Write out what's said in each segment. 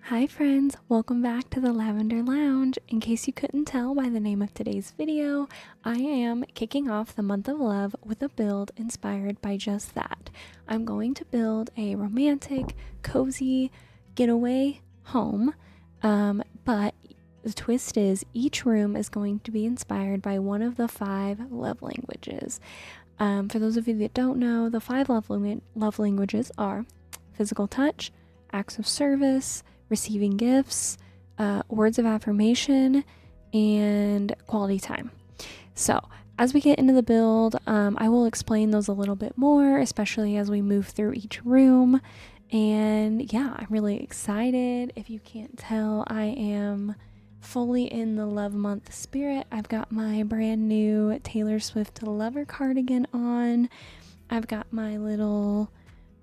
Hi friends, welcome back to the Lavender Lounge. In case you couldn't tell by the name of today's video, I am kicking off the month of love with a build inspired by just that. I'm going to build a romantic, cozy getaway home, but the twist is each room is going to be inspired by one of the 5 love languages. For those of you that don't know, the 5 love languages are physical touch, acts of service, receiving gifts, words of affirmation, and quality time. So as we get into the build, I will explain those a little bit more, especially as we move through each room. And yeah, I'm really excited. If you can't tell, I am fully in the love month spirit. I've got my brand new Taylor Swift Lover cardigan on. I've got my little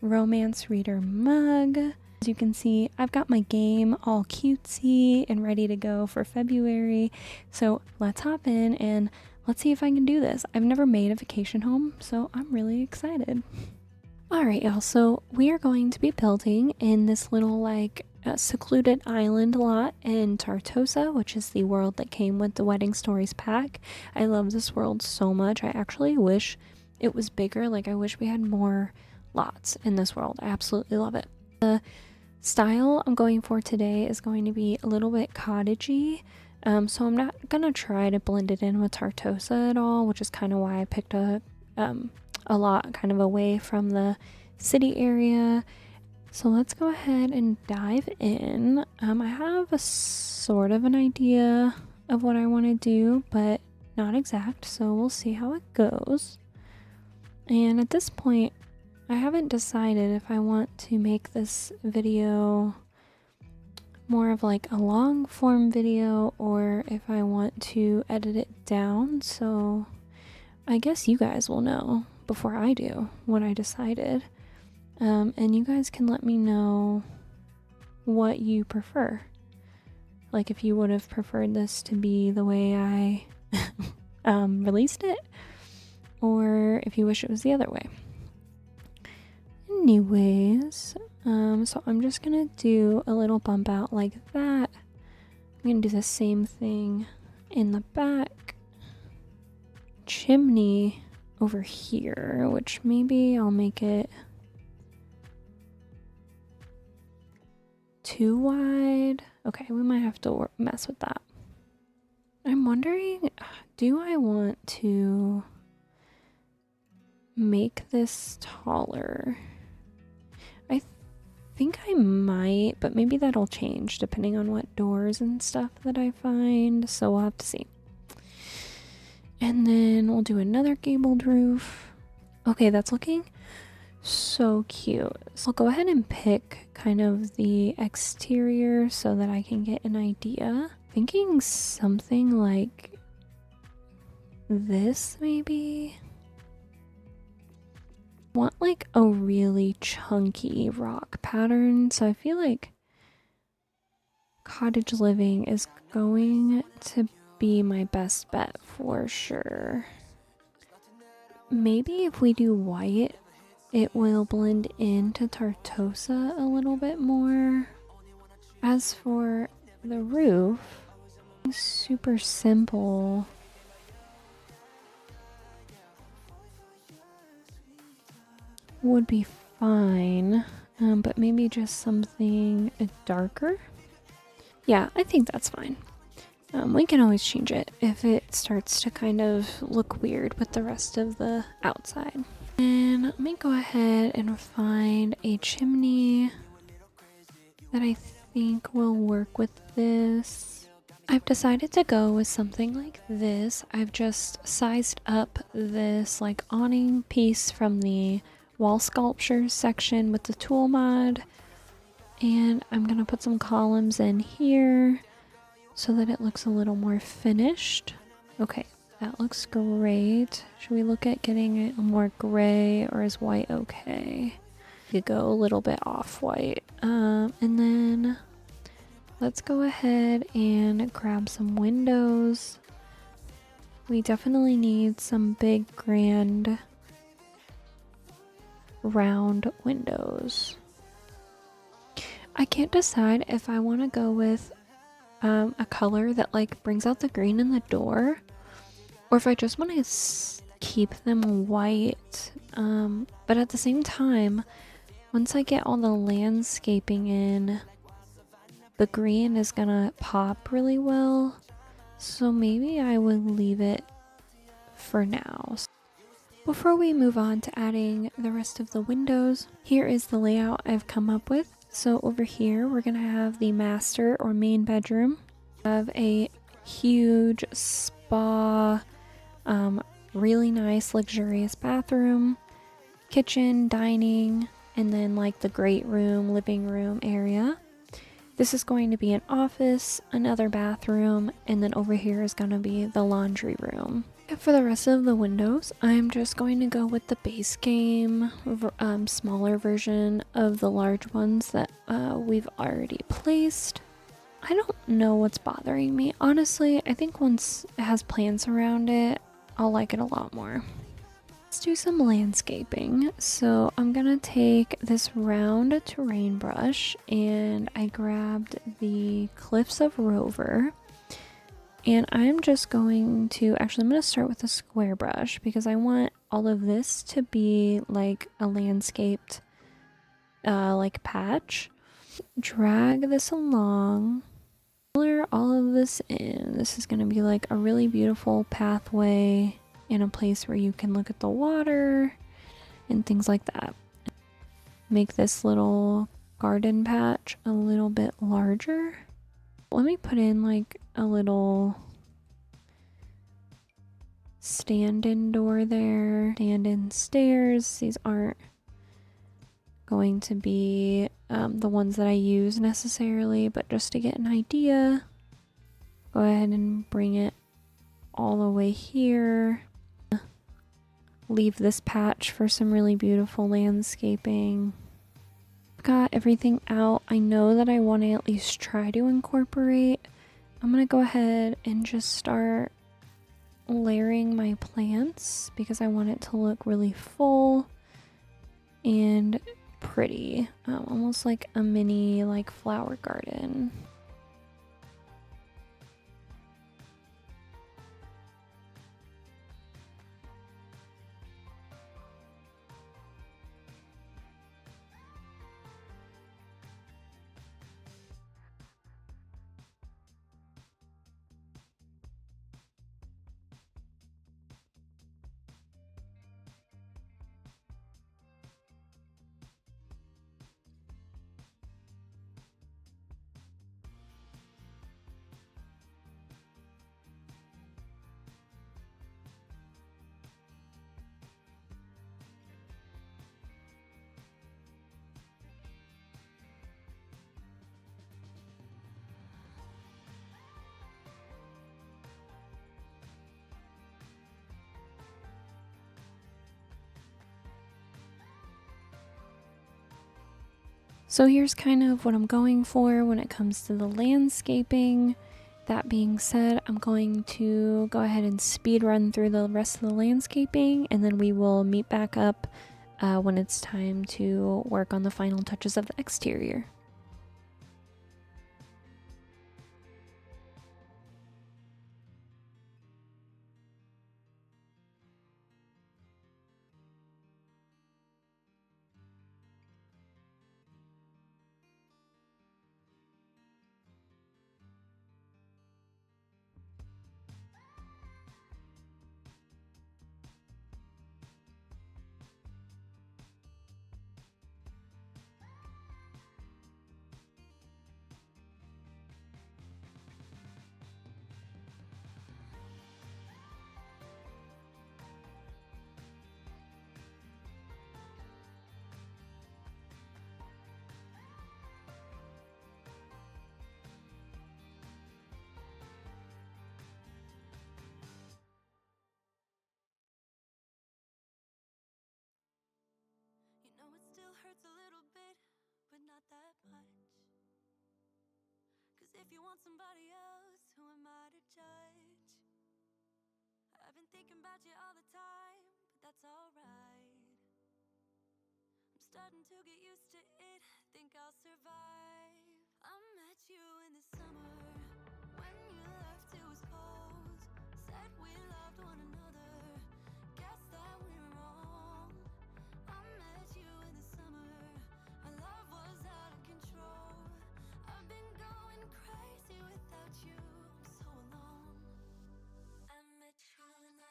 romance reader mug. As you can see, I've got my game all cutesy and ready to go for February. So let's hop in and let's see if I can do this. I've never made a vacation home, so I'm really excited. Alright y'all, so we are going to be building in this little secluded island lot in Tartosa, which is the world that came with the Wedding Stories pack. I love this world so much. I actually wish it was bigger. I wish we had more lots in this world. I absolutely love it. The style I'm going for today is going to be a little bit cottagey, so I'm not gonna try to blend it in with Tartosa at all, which is kind of why I picked a lot kind of away from the city area. So let's go ahead and dive in. I have a sort of an idea of what I want to do, but not exact, so we'll see how it goes. And at this point, I haven't decided if I want to make this video more of a long form video or if I want to edit it down. So I guess you guys will know before I do what I decided. And you guys can let me know what you prefer. If you would have preferred this to be the way I released it, or if you wish it was the other way. Anyways, so I'm just gonna do a little bump out like that. I'm gonna do the same thing in the back. Chimney over here, which maybe I'll make it too wide. Okay, we might have to mess with that. I'm wondering, do I want to make this taller? I think I might, but maybe that'll change depending on what doors and stuff that I find, so we'll have to see. And then we'll do another gabled roof. Okay, that's looking so cute. So I'll go ahead and pick kind of the exterior so that I can get an idea. Thinking something like this maybe. Want a really chunky rock pattern, so I feel like cottage living is going to be my best bet for sure. Maybe if we do white, it will blend into Tartosa a little bit more. As for the roof, super simple. Would be fine, but maybe just something darker. Yeah, I think that's fine. We can always change it if it starts to kind of look weird with the rest of the outside. And let me go ahead and find a chimney that I think will work with this. I've decided to go with something like this. I've just sized up this awning piece from the wall sculptures section with the tool mod, and I'm gonna put some columns in here so that it looks a little more finished. Okay, that looks great. Should we look at getting it more gray, or is white okay? You go a little bit off-white, and then let's go ahead and grab some windows. We definitely need some big grand round windows. I can't decide if I want to go with a color that like brings out the green in the door, or if I just want to keep them white. But at the same time, once I get all the landscaping in, the green is gonna pop really well. So maybe I would leave it for now. Before we move on to adding the rest of the windows, here is the layout I've come up with. So over here, we're gonna have the master or main bedroom. Have a huge spa, really nice luxurious bathroom, kitchen, dining, and then like the great room, living room area. This is going to be an office, another bathroom, and then over here is going to be the laundry room. And for the rest of the windows, I'm just going to go with the base game, smaller version of the large ones that we've already placed. I don't know what's bothering me. Honestly, I think once it has plants around it, I'll like it a lot more. Let's do some landscaping. So I'm gonna take this round terrain brush and I grabbed the Cliffs of Rover. And I'm just going to, actually I'm gonna start with a square brush because I want all of this to be like a landscaped like patch. Drag this along. Color all of this in. This is going to be like a really beautiful pathway in a place where you can look at the water and things like that. Make this little garden patch a little bit larger. Let me put in like a little stand-in door there, stand-in stairs. These aren't going to be the ones that I use necessarily, but just to get an idea, go ahead and bring it all the way here. Leave this patch for some really beautiful landscaping. Got everything out. I know that I want to at least try to incorporate. I'm gonna go ahead and just start layering my plants because I want it to look really full and pretty, almost like a mini like flower garden. So here's kind of what I'm going for when it comes to the landscaping. That being said, I'm going to go ahead and speed run through the rest of the landscaping, and then we will meet back up when it's time to work on the final touches of the exterior. Hurts a little bit, but not that much. 'Cause if you want somebody else, who am I to judge? I've been thinking about you all the time, but that's alright. I'm starting to get used to it, think I'll survive. you in the summer. When you left it was cold. Said we loved one another. Guess that we were wrong. I met you in the summer. Our love was out of control. I've been going crazy without you. I'm so alone. I met you in the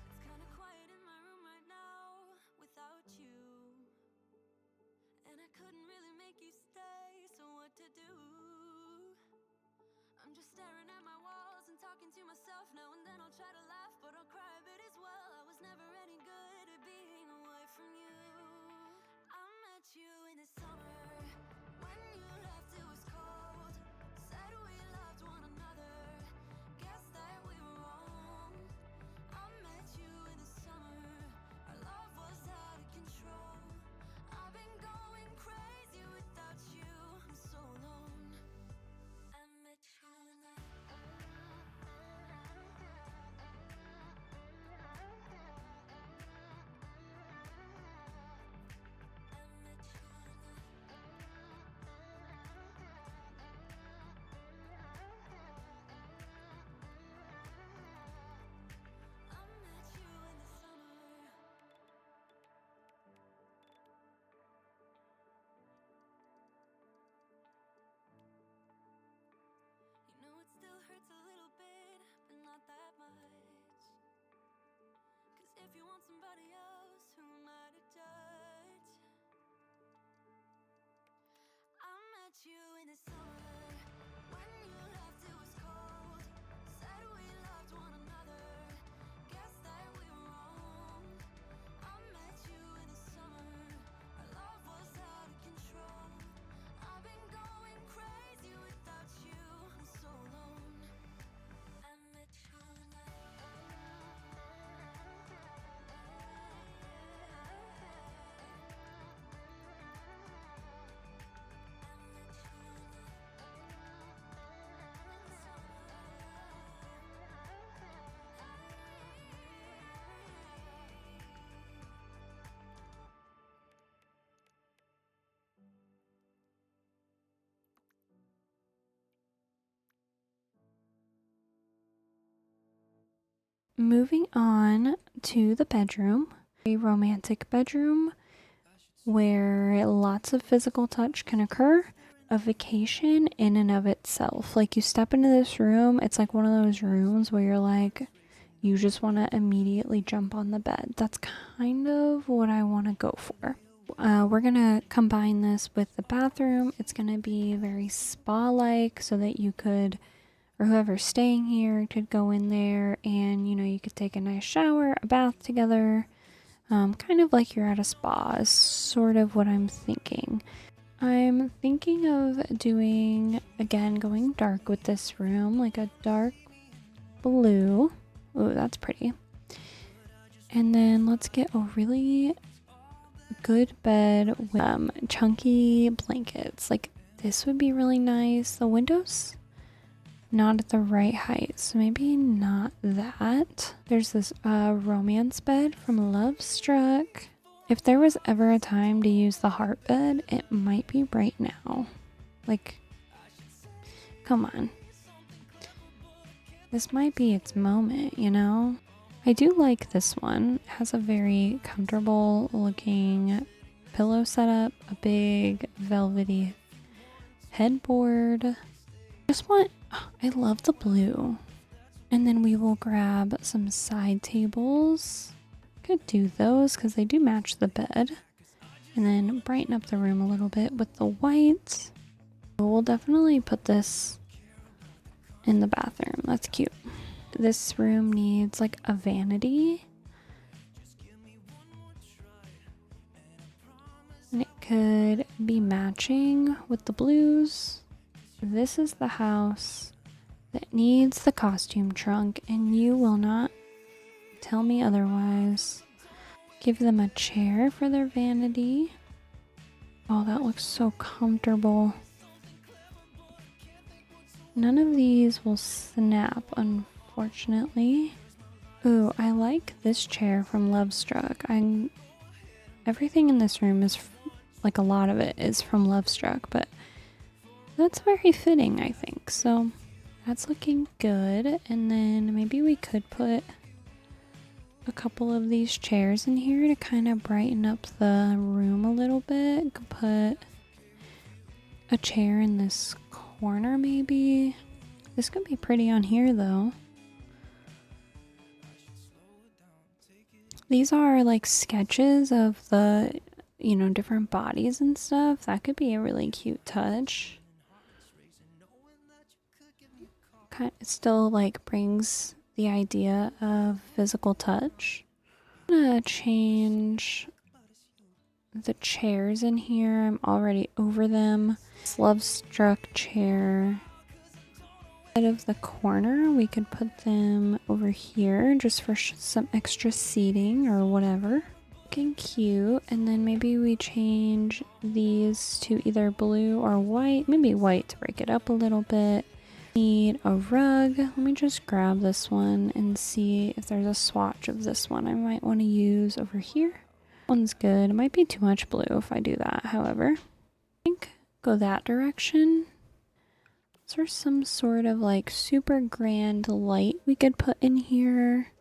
It's kinda quiet in my room right now without you. And I couldn't really make you stay, so what to do? I'm just staring at my walls and talking to myself. Now and then I'll try to laugh, but I'll cry a bit as well. I was never any good at being away from you. I met you in the summer. When you left it was cold. Said we loved one another. Guess that we were wrong. I met you in the summer. Our love was out of control. I've been going crazy without you. I'm so alone. I met you in the it still hurts a little bit, but not that much. 'Cause if you want somebody else, who am I to judge? I met you in the summer. When you left it was cold. Said we loved one another. Guess that we were wrong. I met you in the summer. Our love was out of control. I've been going crazy without you. I'm so alone. I met you in the Moving on to the bedroom, a romantic bedroom where lots of physical touch can occur. A vacation in and of itself. Like, you step into this room, it's like one of those rooms where you're like, you just want to immediately jump on the bed. That's kind of what I want to go for. We're going to combine this with the bathroom. It's going to be very spa-like so that you could, or whoever's staying here could go in there and, you know, you could take a nice shower, a bath together. Kind of like you're at a spa is sort of what I'm thinking. I'm thinking of doing, again, going dark with this room, like a dark blue. Ooh, that's pretty. And then let's get a really good bed with chunky blankets. Like, this would be really nice. The windows not at the right height, so maybe not that. There's this romance bed from Love Struck. If there was ever a time to use the heart bed, it might be right now. Like, come on. This might be its moment, you know? I do like this one. It has a very comfortable looking pillow setup, a big velvety headboard. I love the blue. And then we will grab some side tables. Could do those because they do match the bed. And then brighten up the room a little bit with the white. We'll definitely put this in the bathroom. That's cute. This room needs like a vanity. And it could be matching with the blues. This is the house that needs the costume trunk, and you will not tell me otherwise. Give them a chair for their vanity. Oh, that looks so comfortable. None of these will snap, unfortunately. Ooh, I like this chair from Lovestruck. Everything in this room is, like a lot of it is from Lovestruck, but that's very fitting, I think. So that's looking good. And then maybe we could put a couple of these chairs in here to kind of brighten up the room a little bit. Could put a chair in this corner maybe. This could be pretty on here though. These are like sketches of the, you know, different bodies and stuff. That could be a really cute touch. It still like brings the idea of physical touch. I'm gonna change the chairs in here. I'm already over them. This Lovestruck chair. Instead of the corner, we could put them over here just for some extra seating or whatever. Looking cute. And then maybe we change these to either blue or white. Maybe white to break it up a little bit. Need a rug. Let me just grab this one and see if there's a swatch of this one I might want to use over here. One's good. It might be too much blue if I do that, however. I think go that direction. Is there some sort of like super grand light we could put in here?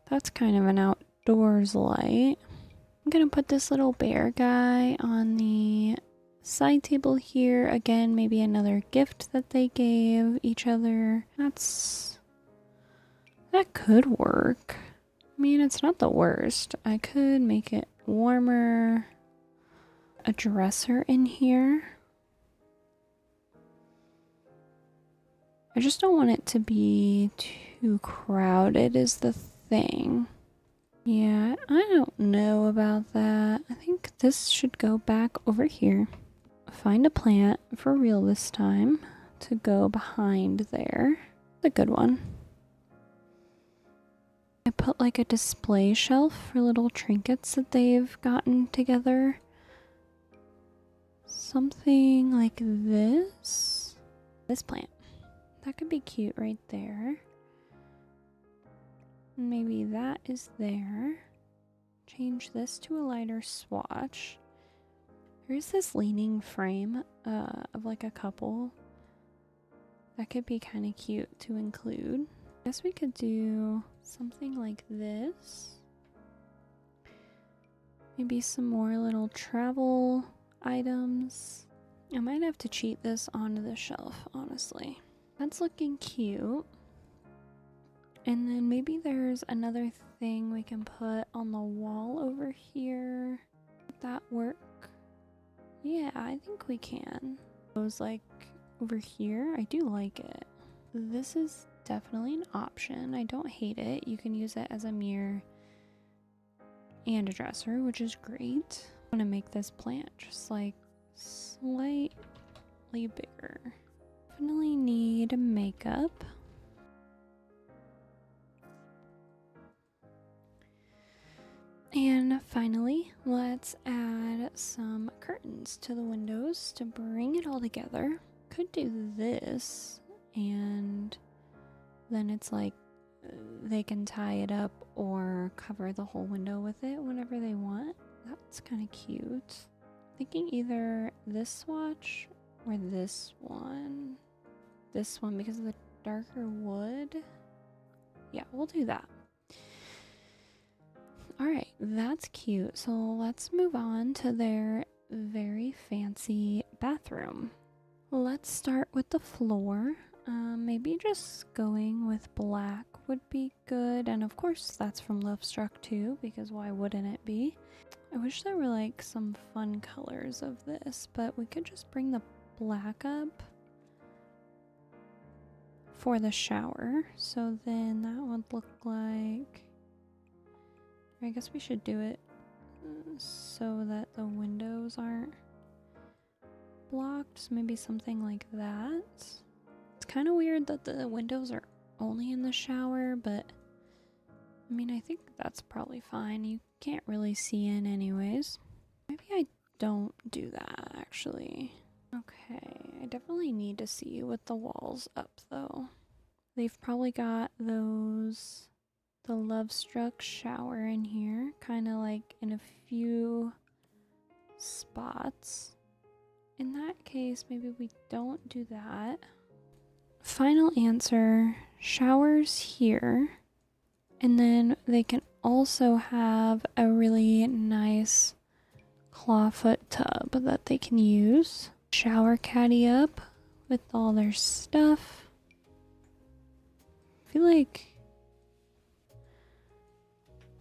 That's kind of an outdoors light. I'm gonna put this little bear guy on the side table here. Again, maybe another gift that they gave each other. That could work. I mean, it's not the worst. I could make it warmer. A dresser in here. I just don't want it to be too crowded is the thing. Yeah, I don't know about that. I think this should go back over here. Find a plant for real this time to go behind there. It's a good one. I put like a display shelf for little trinkets that they've gotten together. Something like this. This plant. That could be cute right there. Maybe that is there. Change this to a lighter swatch. There's this leaning frame of like a couple. That could be kind of cute to include. I guess we could do something like this. Maybe some more little travel items. I might have to cheat this onto the shelf, honestly. That's looking cute. And then maybe there's another thing we can put on the wall over here. Would that work? Yeah, I think we can. Goes like over here. I do like it. This is definitely an option. I don't hate it. You can use it as a mirror and a dresser, which is great. I'm gonna make this plant just like slightly bigger. Definitely need makeup. And finally, let's add some curtains to the windows to bring it all together. Could do this, and then it's like they can tie it up or cover the whole window with it whenever they want. That's kind of cute. Thinking either this swatch or this one. This one because of the darker wood. Yeah, we'll do that. Alright, that's cute. So let's move on to their very fancy bathroom. Let's start with the floor. Maybe just going with black would be good. And of course, that's from Lovestruck too, because why wouldn't it be? I wish there were like some fun colors of this, but we could just bring the black up for the shower. So then that would look like... I guess we should do it so that the windows aren't blocked. So maybe something like that. It's kind of weird that the windows are only in the shower, but I mean, I think that's probably fine. You can't really see in anyways. Maybe I don't do that actually. Okay, I definitely need to see with the walls up though. They've probably got those, the Love Struck shower in here, kind of like in a few spots. In that case, maybe we don't do that. Final answer, showers here. And then they can also have a really nice clawfoot tub that they can use. Shower caddy up with all their stuff. I feel like,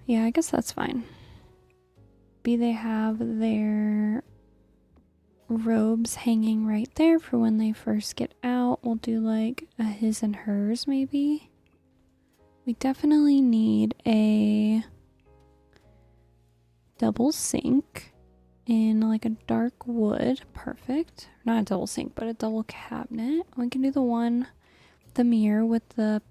yeah, I guess that's fine. Maybe they have their robes hanging right there for when they first get out. We'll do like a his and hers maybe. We definitely need a double sink in like a dark wood. Perfect. Not a double sink, but a double cabinet. We can do the one, the mirror with the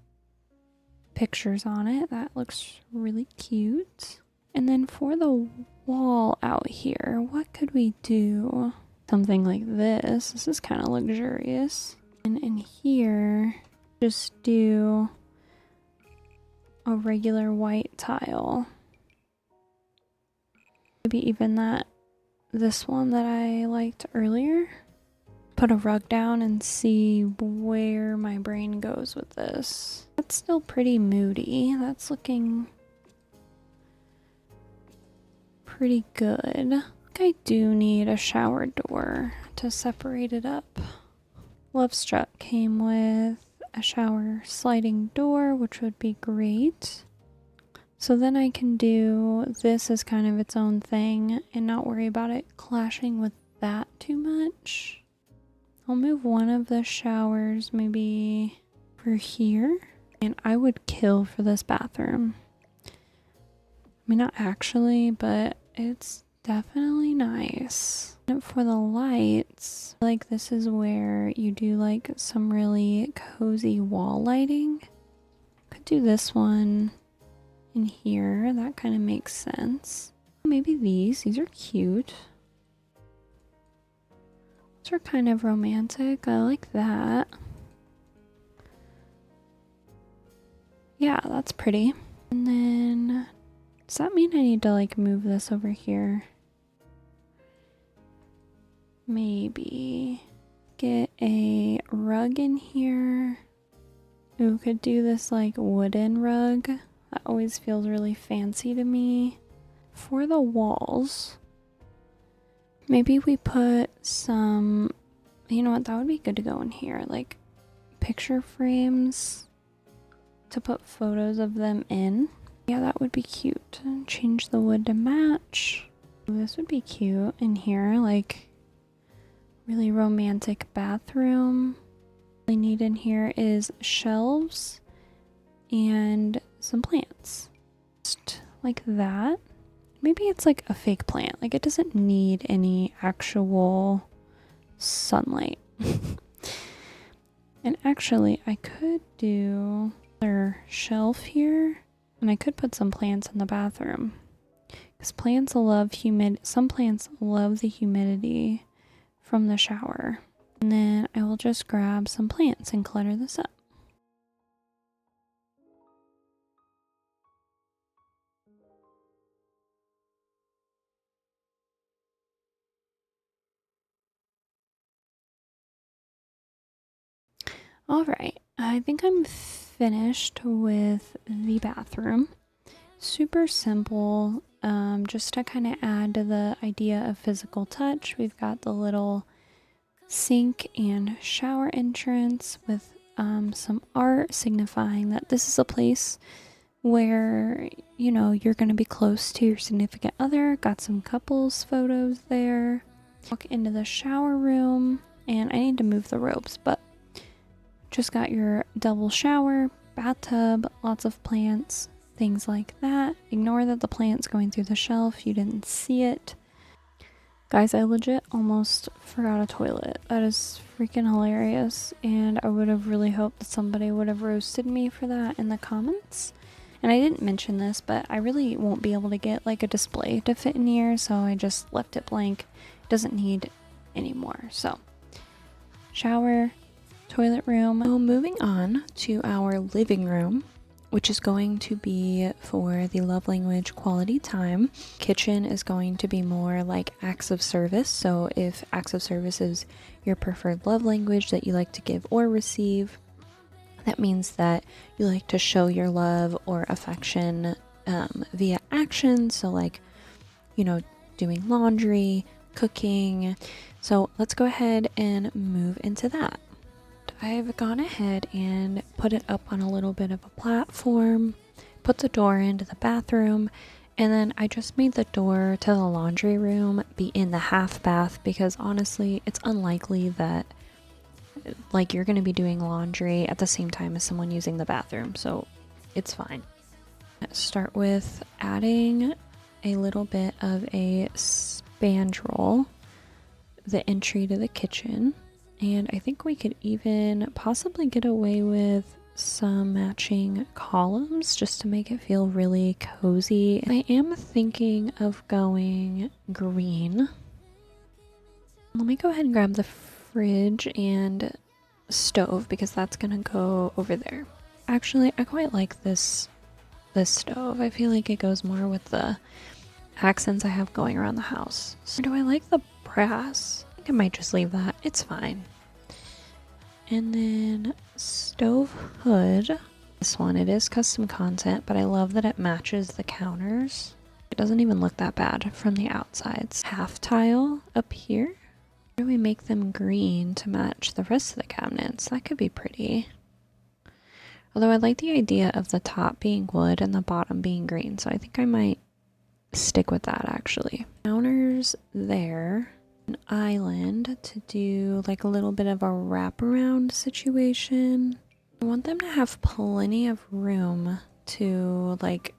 pictures on it. That looks really cute. And then for the wall out here, what could we do? Something like this. This is kind of luxurious. And in here, just do a regular white tile. Maybe even this one that I liked earlier. Put a rug down and see where my brain goes with this. That's still pretty moody. That's looking pretty good. I do need a shower door to separate it up. Love Struck came with a shower sliding door, which would be great. So then I can do this as kind of its own thing and not worry about it clashing with that too much. I'll move one of the showers maybe for here. And I would kill for this bathroom. I mean, not actually, but it's definitely nice. And for the lights, like this is where you do like some really cozy wall lighting. Could do this one in here. That kind of makes sense. Maybe these are cute. These are kind of romantic. I like that. Yeah, that's pretty. And then does that mean I need to like move this over here? Maybe get a rug in here. Ooh, could do this like wooden rug. That always feels really fancy to me. For the walls, maybe we put some, you know what, that would be good to go in here, like picture frames to put photos of them in. Yeah, that would be cute. Change the wood to match. This would be cute in here, like really romantic bathroom. All we need in here is shelves and some plants. Just like that. Maybe it's like a fake plant. Like it doesn't need any actual sunlight. And actually I could do another shelf here and I could put some plants in the bathroom. Because plants love some plants love the humidity from the shower. And then I will just grab some plants and clutter this up. Alright, I think I'm finished with the bathroom. Super simple, just to kind of add to the idea of physical touch. We've got the little sink and shower entrance with some art signifying that this is a place where, you know, you're going to be close to your significant other. Got some couples photos there. Walk into the shower room, and I need to move the robes, but just got your double shower, bathtub, lots of plants, things like that. Ignore that the plant's going through the shelf. You didn't see it. Guys, I legit almost forgot a toilet. That is freaking hilarious. And I would have really hoped that somebody would have roasted me for that in the comments. And I didn't mention this, but I really won't be able to get like a display to fit in here, so I just left it blank. It doesn't need any more. So shower, toilet room. So moving on to our living room, which is going to be for the love language quality time. Kitchen is going to be more like acts of service. So if acts of service is your preferred love language that you like to give or receive, that means that you like to show your love or affection via action. So like, you know, doing laundry, cooking. So let's go ahead and move into that. I've gone ahead and put it up on a little bit of a platform, put the door into the bathroom, and then I just made the door to the laundry room be in the half bath because honestly, it's unlikely that like you're going to be doing laundry at the same time as someone using the bathroom, so it's fine. Let's start with adding a little bit of a spandrel, the entry to the kitchen. And I think we could even possibly get away with some matching columns just to make it feel really cozy. I am thinking of going green. Let me go ahead and grab the fridge and stove because that's gonna go over there. Actually, I quite like this stove. I feel like it goes more with the accents I have going around the house. So do I like the brass? I think I might just leave that. It's fine. And then stove hood. This one, it is custom content, but I love that it matches the counters. It doesn't even look that bad from the outsides. Half tile up here. How do we make them green to match the rest of the cabinets? That could be pretty. Although I like the idea of the top being wood and the bottom being green, so I think I might stick with that actually. Counters there. An island to do like a little bit of a wraparound situation. I want them to have plenty of room to like,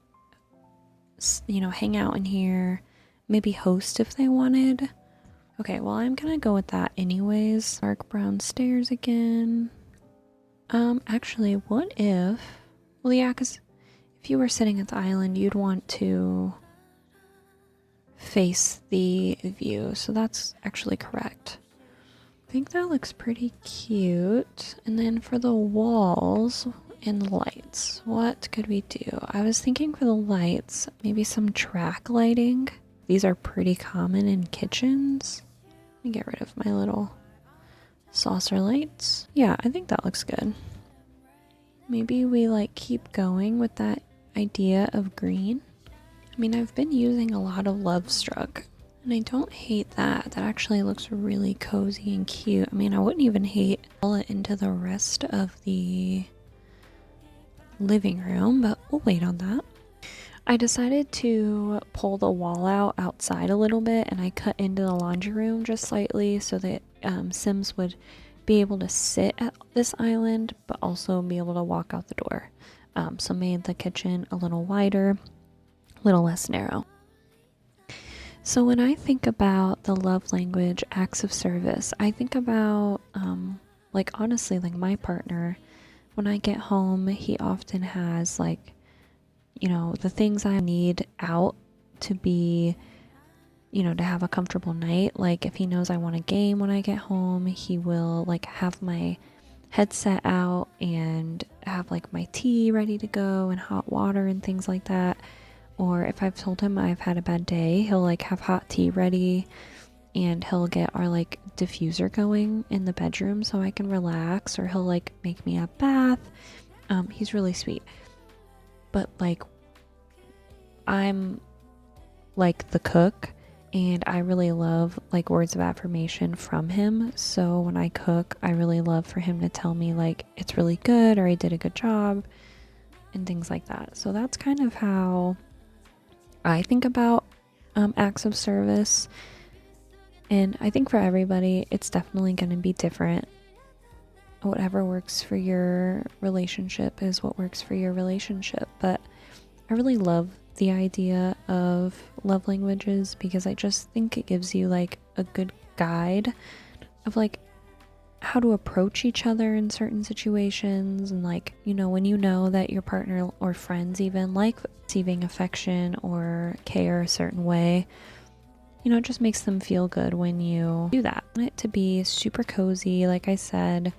you know, hang out in here, maybe host if they wanted. Okay, well, I'm gonna go with that anyways. Dark brown stairs again. Actually, what if, well, yeah, because if you were sitting at the island, you'd want to face the view, so that's actually correct. I think that looks pretty cute. And then for the walls and the lights, what could we do? I was thinking for the lights, maybe some track lighting. These are pretty common in kitchens. Let me get rid of my little saucer lights. Yeah, I think that looks good. Maybe we like keep going with that idea of green. I mean, I've been using a lot of Love Struck, and I don't hate that. That actually looks really cozy and cute. I mean, I wouldn't even hate pull it into the rest of the living room, but we'll wait on that. I decided to pull the wall out outside a little bit, and I cut into the laundry room just slightly so that Sims would be able to sit at this island, but also be able to walk out the door. So made the kitchen a little wider, little less narrow. So when I think about the love language acts of service, I think about like honestly, like my partner, when I get home, he often has like, you know, the things I need out to be, you know, to have a comfortable night. Like if he knows I want a game when I get home, he will like have my headset out and have like my tea ready to go and hot water and things like that. Or if I've told him I've had a bad day, he'll like have hot tea ready and he'll get our like diffuser going in the bedroom so I can relax, or he'll like make me a bath. He's really sweet. But like I'm like the cook and I really love like words of affirmation from him. So when I cook, I really love for him to tell me like it's really good or I did a good job and things like that. So that's kind of how I think about acts of service, and I think for everybody it's definitely going to be different. Whatever works for your relationship is what works for your relationship, but I really love the idea of love languages because I just think it gives you like a good guide of like how to approach each other in certain situations, and like, you know, when you know that your partner or friends even like receiving affection or care a certain way, you know, it just makes them feel good when you do that. I want it to be super cozy, like I said.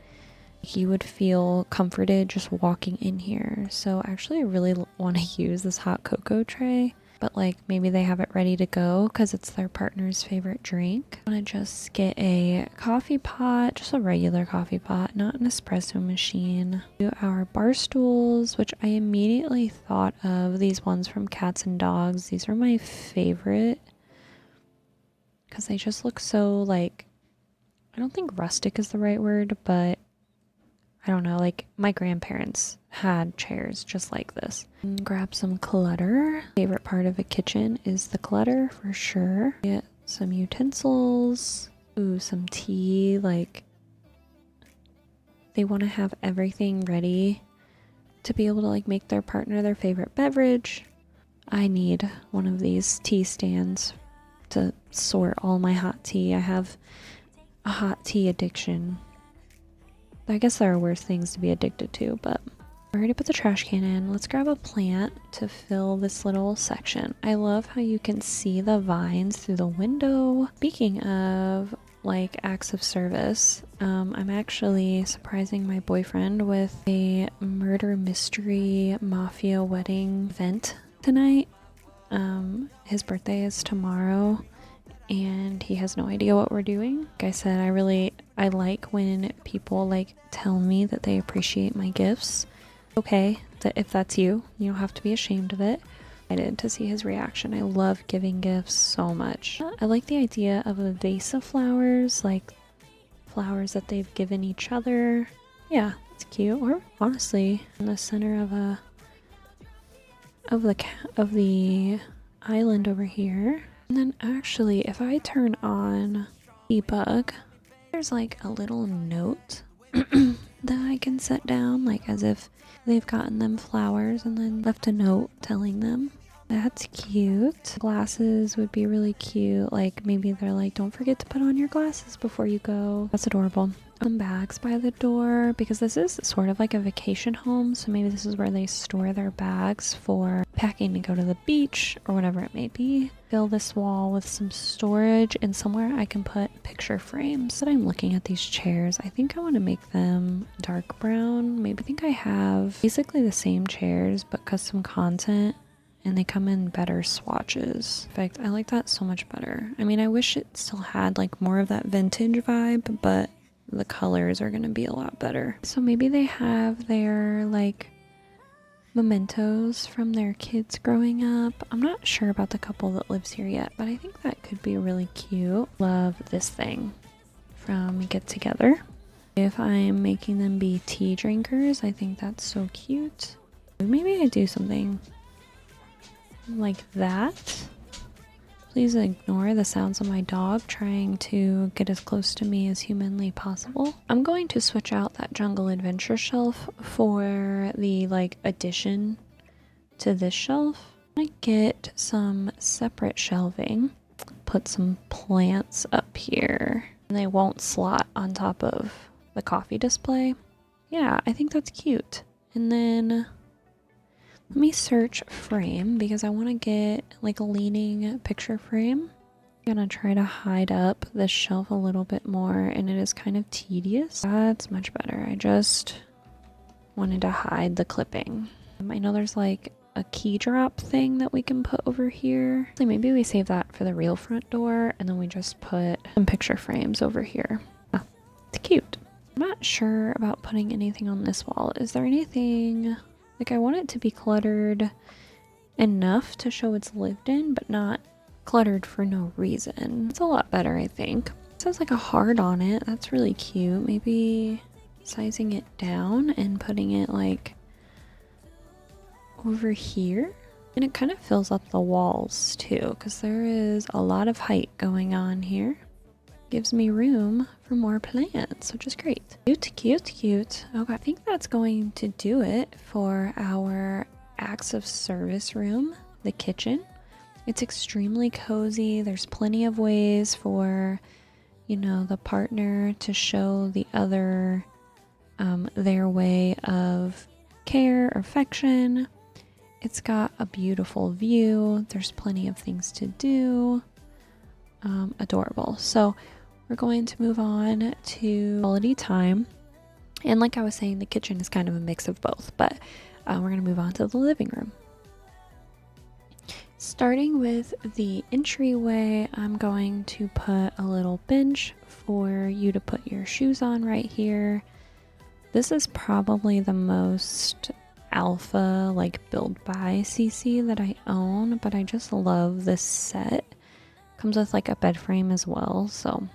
You would feel comforted just walking in here. So actually I really want to use this hot cocoa tray, but like maybe they have it ready to go because it's their partner's favorite drink. I want to just get a coffee pot, just a regular coffee pot, not an espresso machine. Do our bar stools, which I immediately thought of these ones from Cats and Dogs. These are my favorite because they just look so like, I don't think rustic is the right word, but I don't know, like my grandparents had chairs just like this. And grab some clutter. Favorite part of a kitchen is the clutter for sure. Get some utensils. Ooh, some tea. Like, they want to have everything ready to be able to like make their partner their favorite beverage. I need one of these tea stands to sort all my hot tea. I have a hot tea addiction. I guess there are worse things to be addicted to, but I already put the trash can in. Let's grab a plant to fill this little section. I love how you can see the vines through the window. Speaking of like acts of service, I'm actually surprising my boyfriend with a murder mystery mafia wedding event tonight. His birthday is tomorrow and he has no idea what we're doing. Like I said, I like when people like tell me that they appreciate my gifts. Okay, if that's you, you don't have to be ashamed of it. I did to see his reaction. I love giving gifts so much. I like the idea of a vase of flowers, like flowers that they've given each other. Yeah, it's cute. Or honestly, in the center of the island over here. And then actually, if I turn on debug, there's like a little note that I can set down, like as if they've gotten them flowers and then left a note telling them. That's cute. Glasses would be really cute. Like maybe they're like, don't forget to put on your glasses before you go. That's adorable. Some bags by the door because this is sort of like a vacation home, so maybe this is where they store their bags for packing to go to the beach or whatever it may be. Fill this wall with some storage and somewhere I can put picture frames. That I'm looking at these chairs, I think I want to make them dark brown. Maybe I think I have basically the same chairs but custom content, and they come in better swatches. In fact, I like that so much better. I mean, I wish it still had like more of that vintage vibe, but the colors are gonna be a lot better. So maybe they have their like mementos from their kids growing up. I'm not sure about the couple that lives here yet, but I think that could be really cute. Love this thing from Get Together. If I'm making them be tea drinkers, I think that's so cute. Maybe I do something like that. Please ignore the sounds of my dog trying to get as close to me as humanly possible. I'm going to switch out that jungle adventure shelf for the like addition to this shelf. I'm gonna get some separate shelving, put some plants up here, and they won't slot on top of the coffee display. Yeah, I think that's cute. And then let me search frame because I want to get like a leaning picture frame. I'm gonna try to hide up this shelf a little bit more, and it is kind of tedious. That's much better. I just wanted to hide the clipping. I know there's like a key drop thing that we can put over here. So maybe we save that for the real front door and then we just put some picture frames over here. Oh, it's cute. I'm not sure about putting anything on this wall. Is there anything... Like, I want it to be cluttered enough to show it's lived in, but not cluttered for no reason. It's a lot better, I think. It says like a heart on it. That's really cute. Maybe sizing it down and putting it like over here. And it kind of fills up the walls too, because there is a lot of height going on here. Gives me room for more plants, which is great. Cute, cute, cute. Okay, I think that's going to do it for our acts of service room, the kitchen. It's extremely cozy. There's plenty of ways for you know, the partner to show the other their way of care or affection. It's got a beautiful view. There's plenty of things to do. Adorable. So we're going to move on to quality time. And like I was saying, the kitchen is kind of a mix of both, but we're going to move on to the living room. Starting with the entryway, I'm going to put a little bench for you to put your shoes on right here. This is probably the most alpha like build by CC that I own, but I just love this set. Comes with like a bed frame as well, so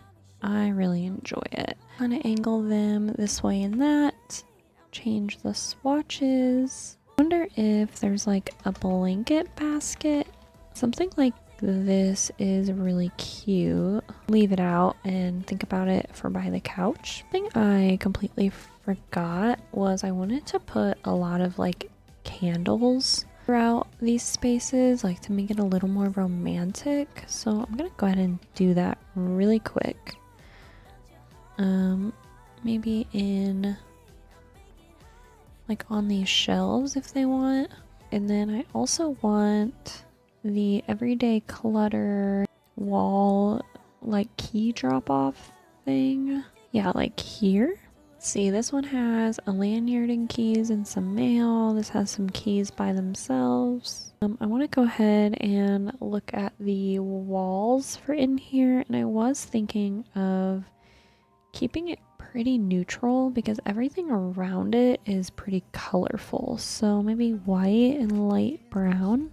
I really enjoy it. I'm gonna angle them this way and that, change the swatches. I wonder if there's like a blanket basket. Something like this is really cute. Leave it out and think about it for by the couch. Something I completely forgot was I wanted to put a lot of like candles throughout these spaces, like to make it a little more romantic. So I'm gonna go ahead and do that really quick. Maybe in like on these shelves if they want. And then I also want the everyday clutter wall like key drop off thing. Yeah, like here. See, this one has a lanyard and keys and some mail. This has some keys by themselves. I want to go ahead and look at the walls for in here, and I was thinking of keeping it pretty neutral because everything around it is pretty colorful. So maybe white and light brown.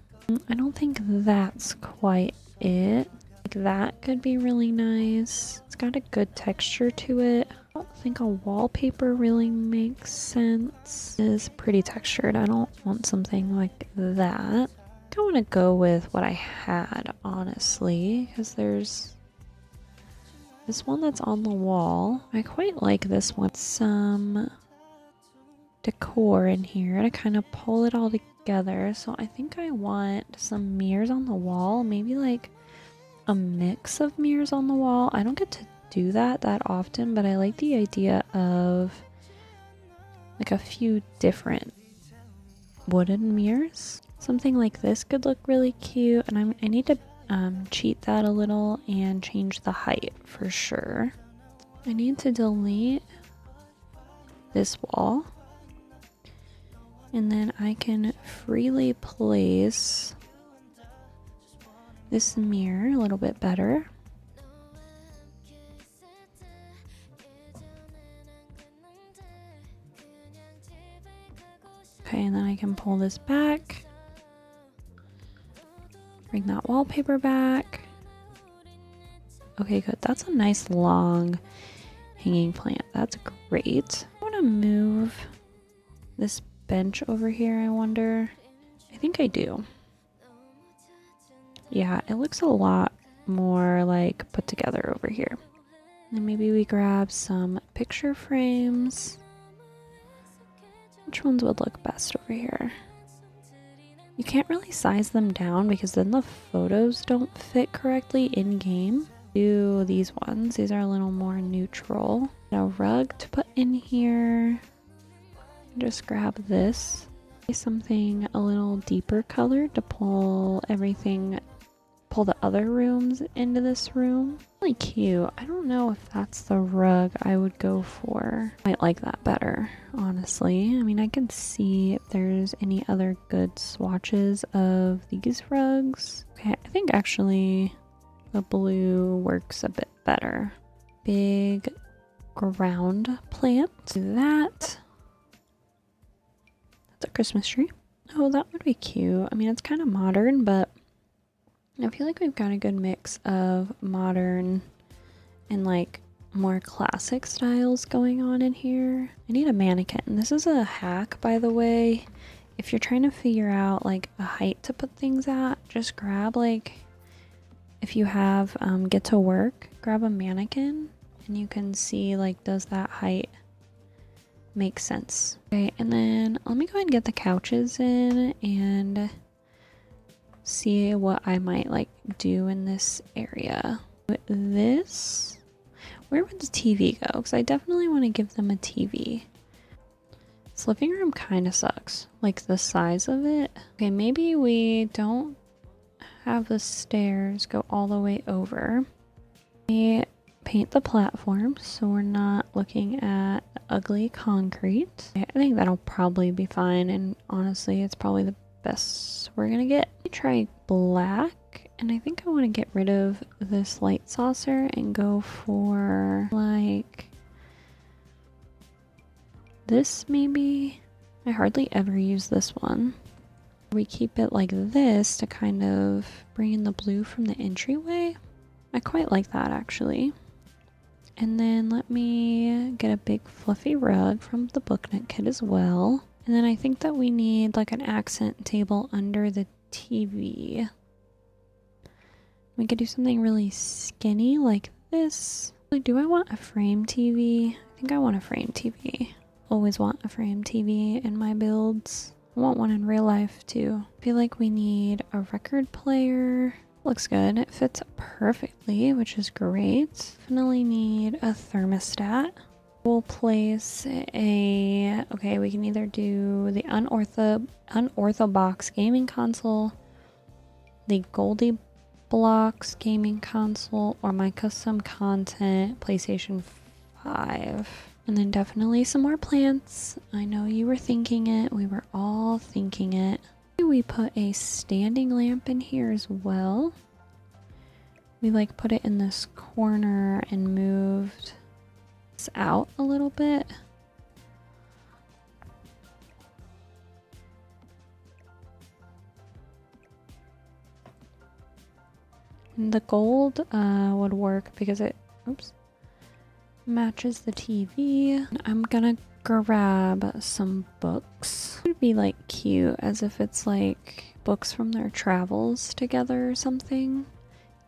I don't think that's quite it. Like that could be really nice. It's got a good texture to it. I don't think a wallpaper really makes sense. It is pretty textured. I don't want something like that. I want to go with what I had, honestly, because there's this one that's on the wall. I quite like this one. Some decor in here to kind of pull it all together. So I think I want some mirrors on the wall. Maybe like a mix of mirrors on the wall. I don't get to do that often, but I like the idea of like a few different wooden mirrors. Something like this could look really cute, and I need to cheat that a little and change the height for sure. I need to delete this wall, and then I can freely place this mirror a little bit better. Okay, and then I can pull this back. Bring that wallpaper back. Okay, good. That's a nice long hanging plant. That's great. I want to move this bench over here, I wonder. I think I do. Yeah, it looks a lot more like put together over here. And maybe we grab some picture frames. Which ones would look best over here? You can't really size them down because then the photos don't fit correctly in game. Do these ones. These are a little more neutral. A rug to put in here. Just grab this. Something a little deeper colored to pull everything, pull the other rooms into this room. Really cute. I don't know if that's the rug I would go for. I might like that better, honestly. I mean, I can see if there's any other good swatches of these rugs. Okay, I think actually the blue works a bit better. Big ground plant. Do that. That's a Christmas tree. Oh, that would be cute. I mean, it's kind of modern, but I feel like we've got a good mix of modern and like more classic styles going on in here. I need a mannequin. This is a hack, by the way. If you're trying to figure out like a height to put things at, just grab like, if you have get to work, grab a mannequin and you can see like, does that height make sense? Okay, and then let me go ahead and get the couches in and see what I might like do in this area. With this, Where would the TV go? Because I definitely want to give them a TV. This living room kind of sucks. Like the size of it. Okay, maybe we don't have the stairs go all the way over. We paint the platform so we're not looking at ugly concrete. I think that'll probably be fine, and honestly it's probably the best we're gonna get. Let me try black, and I think I want to get rid of this light saucer and go for like this maybe. I hardly ever use this one. We keep it like this to kind of bring in the blue from the entryway. I quite like that actually. And then let me get a big fluffy rug from the booknet kit as well. And then I think that we need like an accent table under the TV. We could do something really skinny like this. Do I want a frame TV? I think I want a frame TV. Always want a frame TV in my builds. I want one in real life too. I feel like we need a record player. Looks good. It fits perfectly, which is great. Definitely need a thermostat. We'll place a... Okay, we can either do the unorthodox gaming console, the Goldie Blocks gaming console, or my custom content PlayStation 5. And then definitely some more plants. I know you were thinking it. We were all thinking it. We put a standing lamp in here as well. We like put it in this corner and moved this out a little bit. And the gold would work because it, oops, matches the TV. I'm gonna grab some books. It would be like cute as if it's like books from their travels together or something,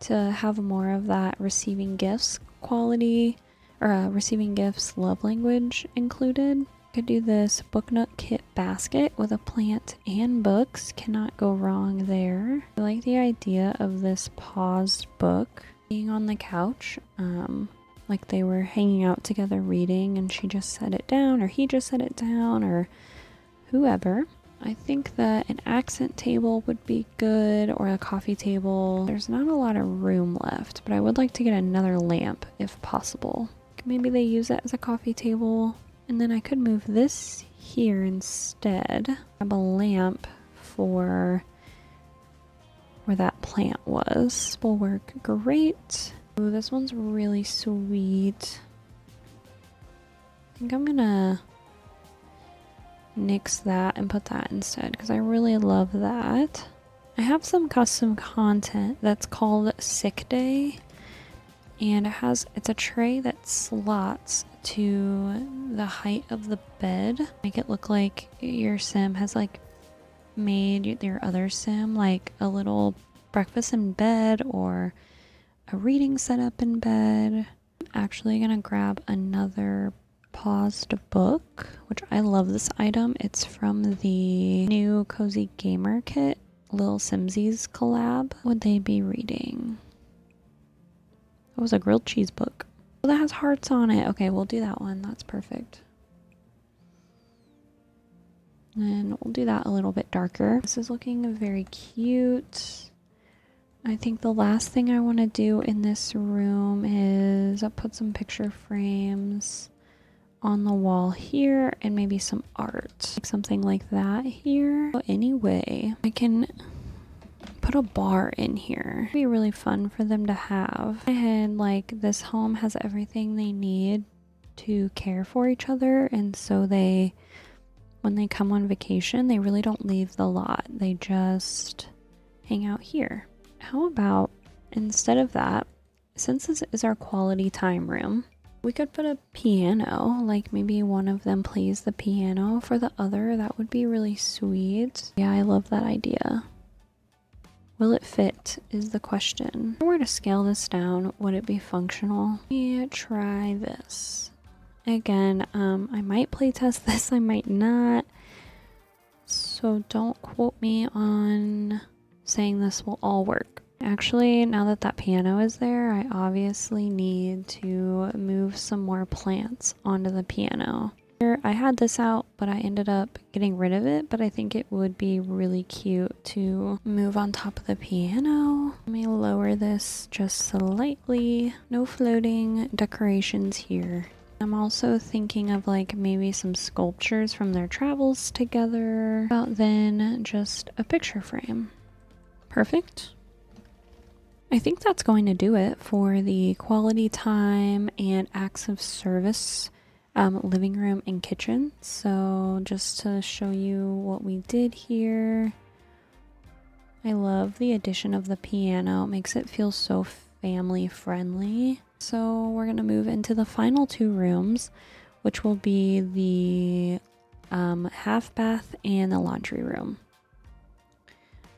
to have more of that receiving gifts quality, or receiving gifts love language included. Could do this book nook kit basket with a plant and books. Cannot go wrong there. I like the idea of this paused book being on the couch. Like they were hanging out together reading and she just set it down, or he just set it down, or whoever. I think that an accent table would be good, or a coffee table. There's not a lot of room left, but I would like to get another lamp if possible. Maybe they use that as a coffee table, and then I could move this here instead. Grab a lamp for where that plant was. This will work great. Ooh, this one's really sweet. I think I'm gonna nix that and put that instead because I really love that. I have some custom content that's called Sick Day, and it's a tray that slots to the height of the bed. Make it look like your sim has like made your other sim like a little breakfast in bed or a reading setup in bed. I'm actually gonna grab another paused book, which I love this item. It's from the new Cozy Gamer Kit, Lil Simsies collab. What would they be reading? It was a grilled cheese book. Oh, that has hearts on it. Okay, we'll do that one. That's perfect. And we'll do that a little bit darker. This is looking very cute. I think the last thing I want to do in this room is put some picture frames on the wall here and maybe some art. Like something like that here. So anyway, I can put a bar in here. It'd be really fun for them to have. And like this home has everything they need to care for each other, and so when they come on vacation, they really don't leave the lot. They just hang out here. How about instead of that, since this is our quality time room, we could put a piano, like maybe one of them plays the piano for the other. That would be really sweet. Yeah, I love that idea. Will it fit is the question. If I were to scale this down, would it be functional? Let me try this. Again, I might playtest this, I might not. So don't quote me on saying this will all work. Actually, now that that piano is there, I obviously need to move some more plants onto the piano. I had this out, but I ended up getting rid of it, but I think it would be really cute to move on top of the piano. Let me lower this just slightly. No floating decorations here. I'm also thinking of like maybe some sculptures from their travels together, about then just a picture frame. Perfect. I think that's going to do it for the quality time and acts of service living room and kitchen. So just to show you what we did here, I love the addition of the piano. It makes it feel so family friendly. So we're gonna move into the final two rooms, which will be the half bath and the laundry room.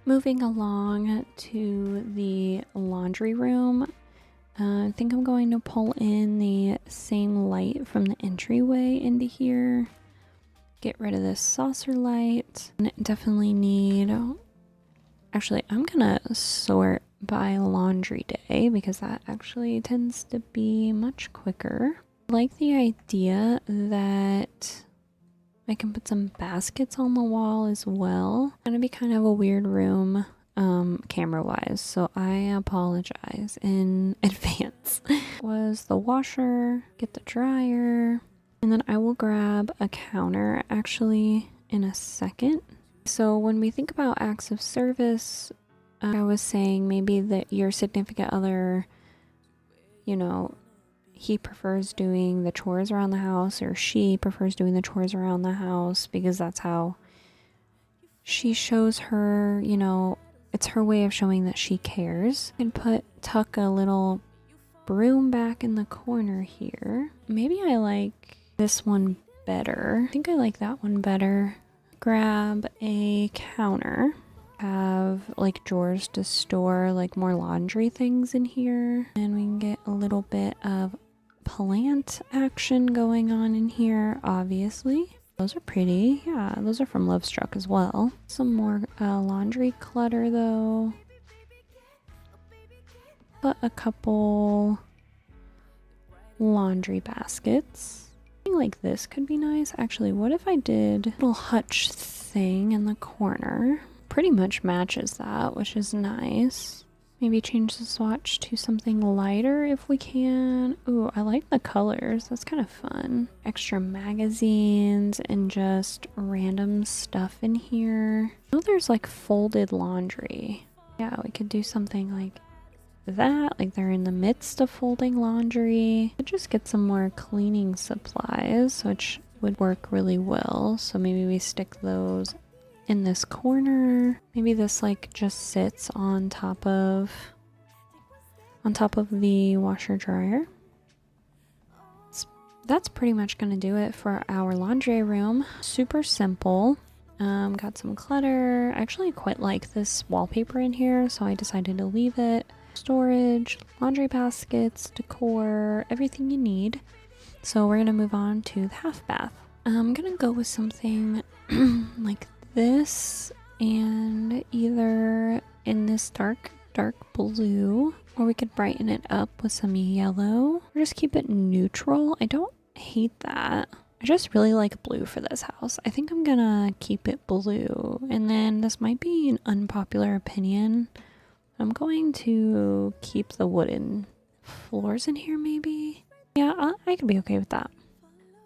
Moving along to the laundry room, I think I'm going to pull in the same light from the entryway into here. Get rid of this saucer light. And definitely need... Actually, I'm gonna sort by laundry day because that actually tends to be much quicker. I like the idea that I can put some baskets on the wall as well. It's gonna be kind of a weird room camera wise, so I apologize in advance. Was the washer, get the dryer, and then I will grab a counter actually in a second. So when we think about acts of service, I was saying maybe that your significant other, you know, he prefers doing the chores around the house, or she prefers doing the chores around the house because that's how she shows her, you know, it's her way of showing that she cares. And tuck a little broom back in the corner here. Maybe I like this one better. I think I like that one better. Grab a counter. Have like drawers to store like more laundry things in here. And we can get a little bit of plant action going on in here, obviously. Those are pretty. Yeah, those are from Lovestruck as well. Some more laundry clutter though. Put a couple laundry baskets. Something like this could be nice. Actually, what if I did a little hutch thing in the corner? Pretty much matches that, which is nice. Maybe change the swatch to something lighter if we can. Ooh, I like the colors. That's kind of fun. Extra magazines and just random stuff in here. I know there's like folded laundry. Yeah, we could do something like that. Like they're in the midst of folding laundry. Could just get some more cleaning supplies, which would work really well. So maybe we stick those in this corner. Maybe this like just sits on top of the washer dryer. That's pretty much gonna do it for our laundry room. Super simple. Got some clutter. I actually quite like this wallpaper in here, so I decided to leave it. Storage, laundry baskets, decor, everything you need. So we're gonna move on to the half bath. I'm gonna go with something like this, and either in this dark blue, or we could brighten it up with some yellow, or just keep it neutral. I don't hate that. I just really like blue for this house. I think I'm gonna keep it blue. And then this might be an unpopular opinion. I'm going to keep the wooden floors in here maybe. Yeah, I could be okay with that.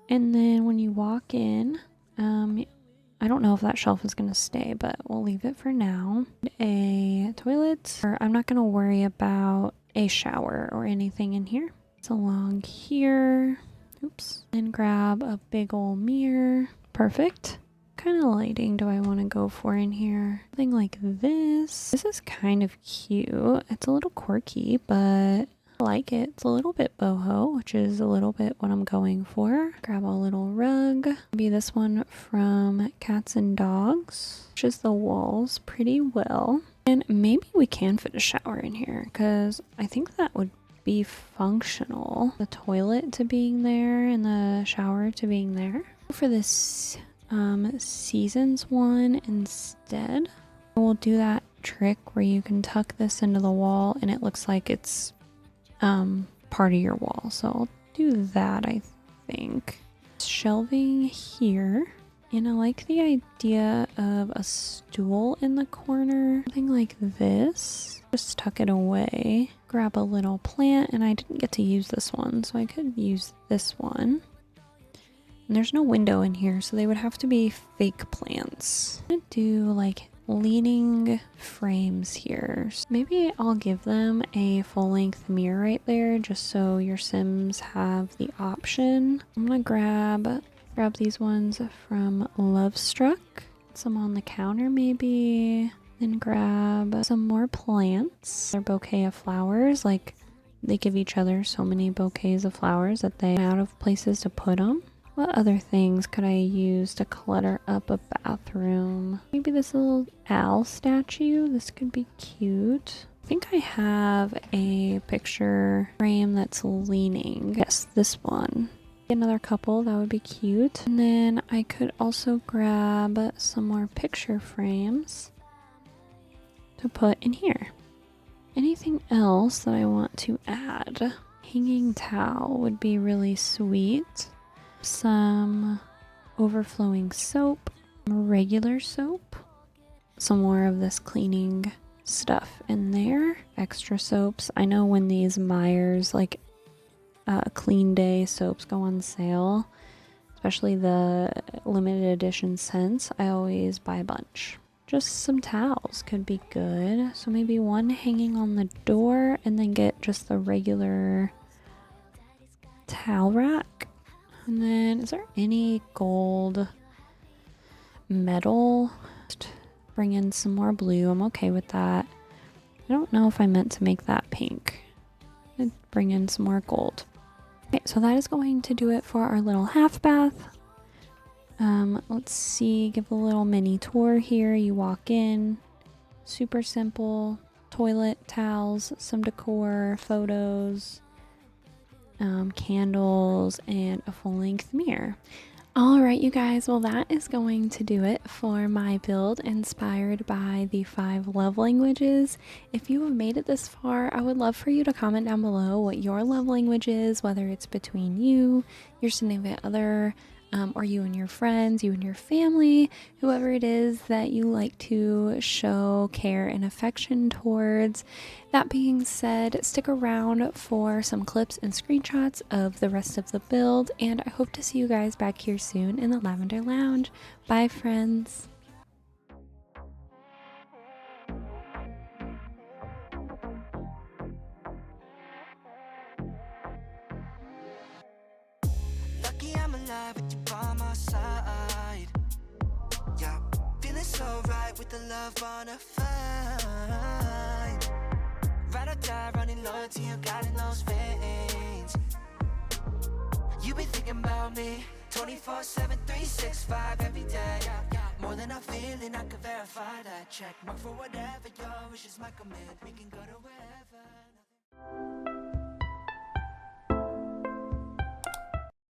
And then when you walk in, I don't know if that shelf is going to stay, but we'll leave it for now. A toilet. I'm not going to worry about a shower or anything in here. It's along here. Oops. Then grab a big old mirror. Perfect. What kind of lighting do I want to go for in here? Something like this. This is kind of cute. It's a little quirky, but I like it. It's a little bit boho, which is a little bit what I'm going for. Grab a little rug. Maybe this one from Cats and Dogs. Matches the walls pretty well. And maybe we can fit a shower in here because I think that would be functional. The toilet to being there and the shower to being there. For this seasons one instead, we'll do that trick where you can tuck this into the wall and it looks like it's part of your wall. So I'll do that, I think. Shelving here. And I like the idea of a stool in the corner. Something like this. Just tuck it away. Grab a little plant, and I didn't get to use this one, so I could use this one. And there's no window in here, so they would have to be fake plants. I'm gonna do like leaning frames here. So maybe I'll give them a full-length mirror right there, just so your Sims have the option. I'm gonna grab these ones from Love Struck. Some on the counter maybe. Then grab some more plants. Their bouquet of flowers, like they give each other so many bouquets of flowers that they out of places to put them. What other things could I use to clutter up a bathroom? Maybe this little owl statue. This could be cute. I think I have a picture frame that's leaning. Yes, this one. Another couple, that would be cute. And then I could also grab some more picture frames to put in here. Anything else that I want to add? Hanging towel would be really sweet. Some overflowing soap, regular soap, some more of this cleaning stuff in there, extra soaps. I know when these Myers like clean day soaps go on sale, especially the limited edition scents, I always buy a bunch. Just some towels could be good. So maybe one hanging on the door and then get just the regular towel rack. And then is there any gold metal? Just bring in some more blue. I'm okay with that. I don't know if I meant to make that pink. I'd bring in some more gold. Okay, so that is going to do it for our little half bath. Let's see, give a little mini tour here. You walk in, super simple, toilet, towels, some decor, photos, candles, and a full-length mirror. Alright you guys, well that is going to do it for my build inspired by the 5 love languages. If you have made it this far, I would love for you to comment down below what your love language is, whether it's between you, your significant other, or you and your friends, you and your family, whoever it is that you like to show care and affection towards. That being said, stick around for some clips and screenshots of the rest of the build, and I hope to see you guys back here soon in the Lavender Lounge. Bye, friends. Lucky I'm alive with you by my side. Yeah, feeling so right with the love on a fine. Ride or die, running loyalty, you got in those veins. You be thinking about me 24/7, 365 every day. More than I'm feeling, I can verify that. Check mark for whatever your wishes might commit. We can go to where